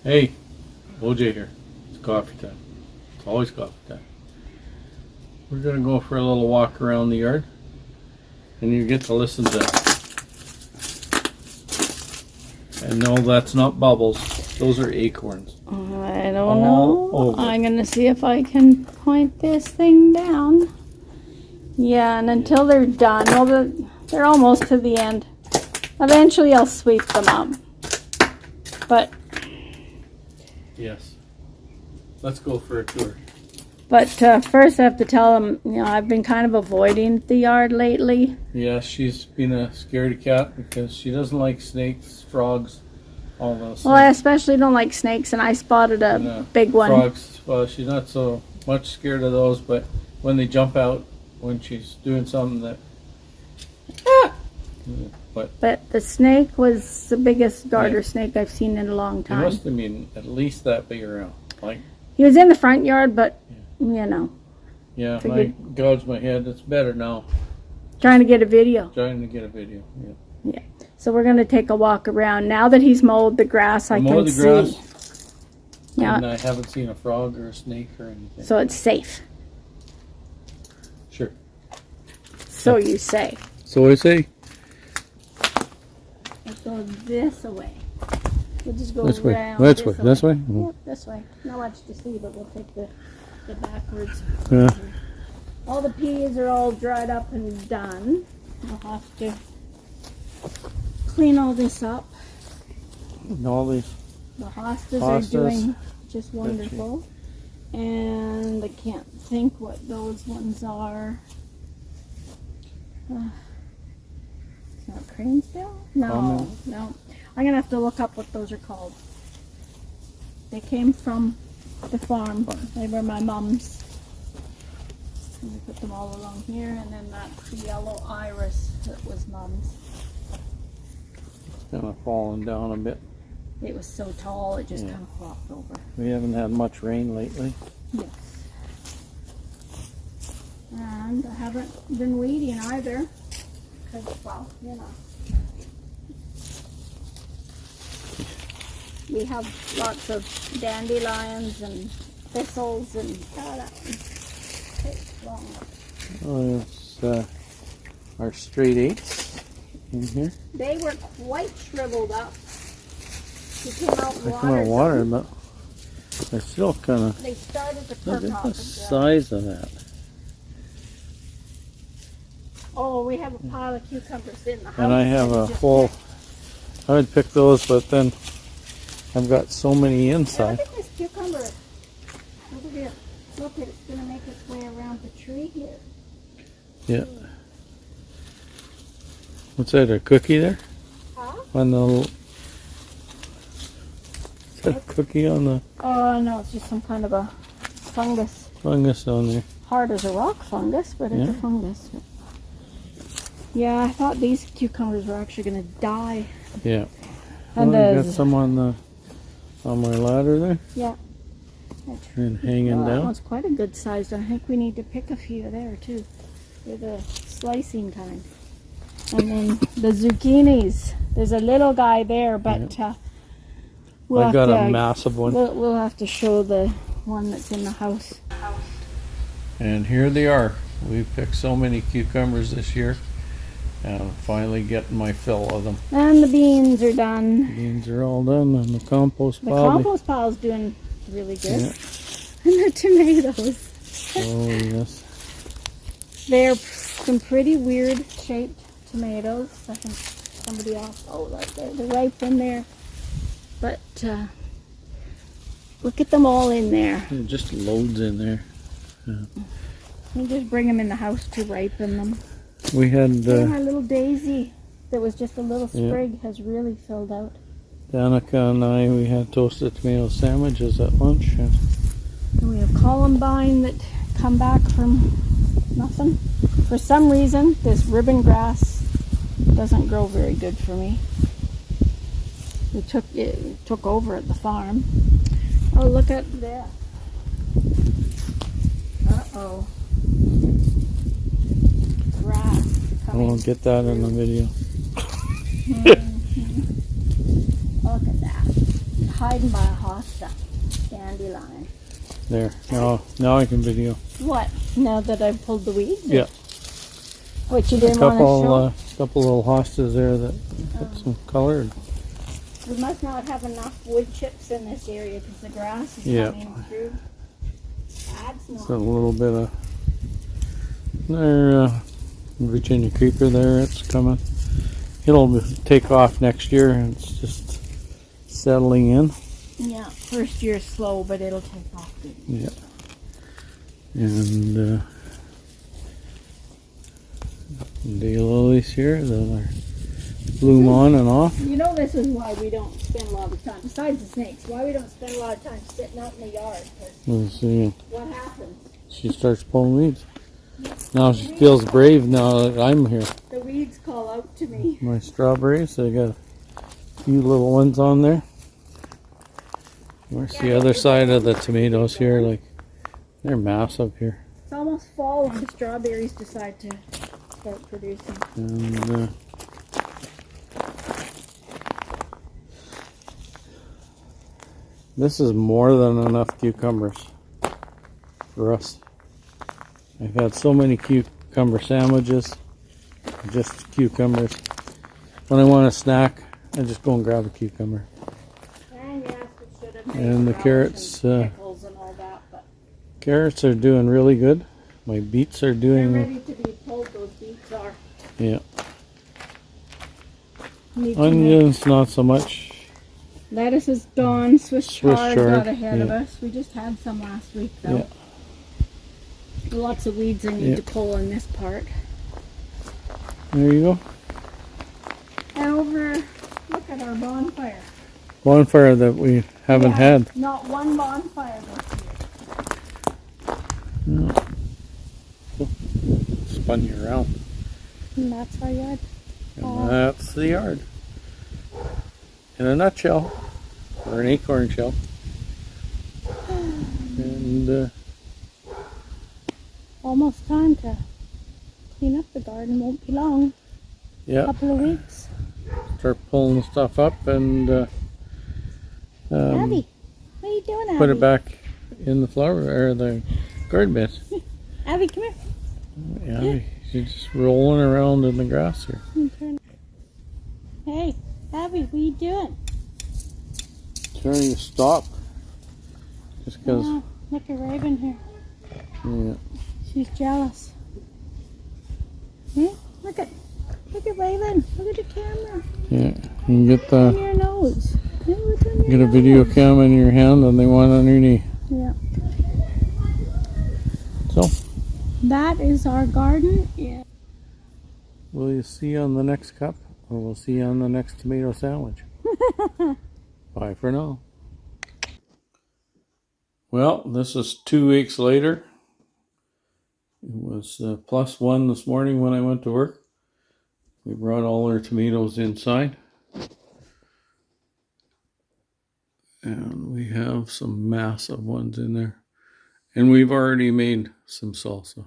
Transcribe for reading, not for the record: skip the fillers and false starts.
Hey, OJ here. It's coffee time. It's always coffee time. We're gonna go for a little walk around the yard, and you get to listen to. And no, that's not bubbles. Those are acorns. I don't All know. over. I'm gonna see if I can point this thing down. Yeah, and until they're done, well, they're almost to the end. Eventually, I'll sweep them up. But Yes. Let's go for a tour. first, I have to tell them. I've been kind of avoiding the yard lately. Yeah, she's been a scaredy cat because she doesn't like snakes, frogs, all those Well, I things. especially don't like snakes, and I spotted a And, big one. Frogs, well, she's not so much scared of those, but when they jump out, when she's doing something that. But the snake was the biggest garter Yeah. snake I've seen in a long It time. must have been at least that big around. Like, He was in the front yard, but you know, yeah, I Figured- gouged my head. It's better now. trying to get a video. Trying to get a video. Yeah. So we're gonna take a walk around. Now that he's mowed the grass, I Mow can the see. grass, Yeah, and I haven't seen a frog or a snake or anything. so it's safe. Sure. So you say. So I say. Let's go this way. We'll just go This way. around. This way. This way. Yep, this way. Not much to see, but we'll take the backwards. Yeah. All the peas are all dried up and done. I'll have to clean all this up. And all these. The hostas are Hostas. doing just wonderful. And I can't think what those ones are. It's not Cranesville? No, Common. no. I'm going to have to look up what those are called. They came from the farm. They were my mom's. And we put them all along here. And then that's the yellow iris that was mom's. Kind of falling down a bit. It was so tall, it just Yeah. kind of flopped over. We haven't had much rain lately. Yes. And I haven't been weeding either. Because, well, you know. We have lots of dandelions and thistles and that takes long. Oh, it's our straight eights in here. They were quite shriveled up. He came out and They come out watered water, them. but they're still kind of. They started to Look perk at off. the and dry. size of that. Oh, we have a pile of cucumbers in the house. And I have that we a just whole. picked. I would pick those, but then I've got so many Yeah, inside. look at this cucumber. Over here. Look, it's going to make its way around the tree here. Yeah. What's that? A cookie there? Huh? On the. Is that a cookie on the Oh, no, it's just some kind of a fungus. fungus on there? Hard as a rock fungus, but it's Yeah. a fungus. Yeah, I thought these cucumbers were actually going to die. Yeah. And Well, I got the, some on my ladder there yeah. and hanging Well, that down. one's quite a good size. I think we need to pick a few there, too. They're the slicing kind. And then the zucchinis. There's a little guy there, but we'll I have got to, a massive one. We'll have to show the one that's in the house. And here they are. We picked so many cucumbers this year. And I'm finally getting my fill of them. And the beans are done. Beans are all done and the compost The pile. compost pile's doing really good. Yeah. And the tomatoes. Oh yes. They're some pretty weird shaped tomatoes. I think somebody else. Oh, look, they're ripe in there. But look at them all in there. It just loads in there. We'll just bring them in the house to ripen them. We had And our little daisy that was just a little Yeah. sprig has really filled out. Danica and I, we had toasted tomato sandwiches at lunch. And And we have columbine that come back from nothing. For some reason, this ribbon grass doesn't grow very good for me. It took over at the farm. Oh, look at that. Uh-oh. Grass coming. we'll get that in the video. Look at that. hiding by a hosta. Dandelion. There. Now I can video. What? Now that I've pulled the weeds? Yeah. What, you A didn't want to show? couple little hostas there that got some color. We must not have enough wood chips in this area because the grass is Yeah. coming through. That's It's not. a little bit of there, Virginia creeper there. It's coming. It'll take off next year. It's just settling in. Yeah, first year's slow, but it'll take off good. Yeah. And daylilies here that are bloom on and off. You know, this is why we don't spend a lot of time, besides the snakes, why we don't spend a lot of time sitting out in the yard. 'Cause Let's see. what happens? She starts pulling weeds. Now she feels brave now that I'm here. The weeds call out to me. My strawberries, I got a few little ones on there. Where's the other side of the tomatoes here? Like, they're massive here. It's almost fall when the strawberries decide to start producing. And this is more than enough cucumbers for us. I've had so many cucumber sandwiches, just cucumbers. When I want a snack, I just go and grab a cucumber. And yes, we should have made And the relish carrots, and pickles and all that, but Carrots are doing really good. My beets are they're doing, ready to be pulled. Those beets are. yeah. Need to make- Onions, not so much. Lettuce is gone. Swiss chard chard, got ahead of yeah. us. We just had some last week though. Yeah. Lots of weeds I need Yeah. to pull in this part. There you go. And over, look at our bonfire. Bonfire that we haven't Yeah, had. Not one bonfire this year. Spun you around. And that's our yard. And that's the yard. In a nutshell. Or an acorn shell. And Almost time to clean up the garden. Won't be long. yeah, Couple of weeks. start pulling the stuff up and Abby, what are you doing, Abby? put it back in the flower or the garden bed. Abby, come here. Yeah, she's just rolling around in the grass here. Hey, Abby, what are you doing? Trying to stop. Just because, Oh, look at Raven here. yeah. She's jealous. Look at Raven. Look at the camera. Yeah, you can get On the your nose. Hey, what's on your get a video nose? cam in your hand and they want on your knee. Yeah. So, That is our garden. Yeah. will you see you on the next cup or we'll see you on the next tomato sandwich? Bye for now. Well, this is 2 weeks later. It was +1 this morning when I went to work. We brought all our tomatoes inside. And we have some massive ones in there. And we've already made some salsa.